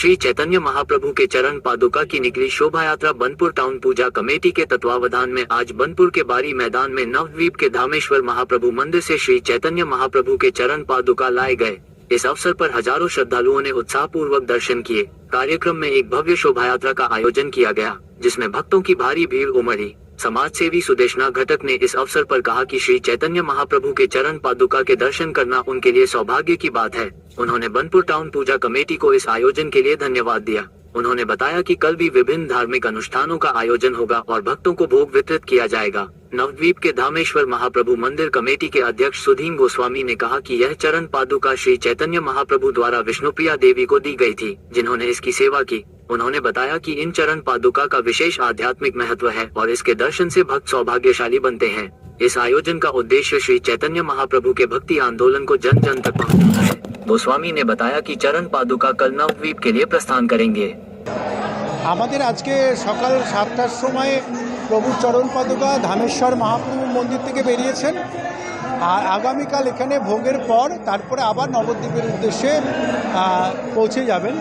श्री चैतन्य महाप्रभु के चरण पादुका की निकली शोभा यात्रा बनपुर टाउन पूजा कमेटी के तत्वावधान में आज बनपुर के बारी मैदान में नवद्वीप के धामेश्वर महाप्रभु मंदिर से श्री चैतन्य महाप्रभु के चरण पादुका लाए गए। इस अवसर पर हजारों श्रद्धालुओं ने उत्साहपूर्वक दर्शन किए। कार्यक्रम में एक भव्य शोभा यात्रा का आयोजन किया गया, जिसमें भक्तों की भारी भीड़ उमड़ी। समाज सेवी सुदेशना घटक ने इस अवसर पर कहा कि श्री चैतन्य महाप्रभु के चरण पादुका के दर्शन करना उनके लिए सौभाग्य की बात है। उन्होंने बनपुर टाउन पूजा कमेटी को इस आयोजन के लिए धन्यवाद दिया। उन्होंने बताया कि कल भी विभिन्न धार्मिक अनुष्ठानों का आयोजन होगा और भक्तों को भोग वितरित किया जाएगा। नवद्वीप के धामेश्वर महाप्रभु मंदिर कमेटी के अध्यक्ष सुधीम गोस्वामी ने कहा कि यह चरण पादुका श्री चैतन्य महाप्रभु द्वारा विष्णुप्रिया देवी को दी गई थी, जिन्होंने इसकी सेवा की। उन्होंने बताया कि इन चरण पादुका का विशेष आध्यात्मिक महत्व है और इसके दर्शन से भक्त सौभाग्यशाली बनते हैं। इस आयोजन का उद्देश्य श्री चैतन्य महाप्रभु के भक्ति आंदोलन को जन जन तक पहुंचाना है। गोस्वामी ने बताया कि चरण पादुका कल नवद्वीप के लिए प्रस्थान करेंगे। আমাদের আজকে সকাল 7টার সময় প্রভু চরণ পাদুকা ধামেশ্বর মহাপ্রভু মন্দির থেকে বেরিয়েছেন আর আগামীকাল এখানে ভোগের পর তারপরে আবার নবদ্বীপের উদ্দেশ্যে পৌঁছে যাবেন,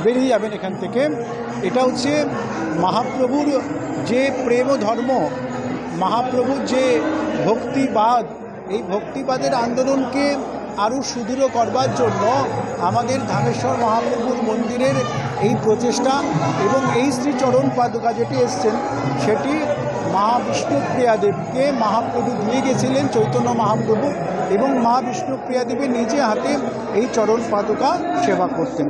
বেরিয়ে যাবেন এখান থেকে। এটা হচ্ছে মহাপ্রভুর যে প্রেম ধর্ম, মহাপ্রভুর যে ভক্তিবাদ, এই ভক্তিবাদের আন্দোলনকে আরও সুদৃঢ় করবার জন্য আমাদের ধামেশ্বর মহাপ্রভুর মন্দিরের এই প্রচেষ্টা এবং এই শ্রী চরণ পাদুকা যেটি এসছেন সেটি মা বিষ্ণুপ্রিয়া দেবীকে মহাপ্রভু দিয়ে গেছিলেন, চৈতন্য মহাপ্রভু, এবং মা বিষ্ণুপ্রিয়া দেবী নিজে হাতে এই চরণ পাদুকা সেবা করতেন।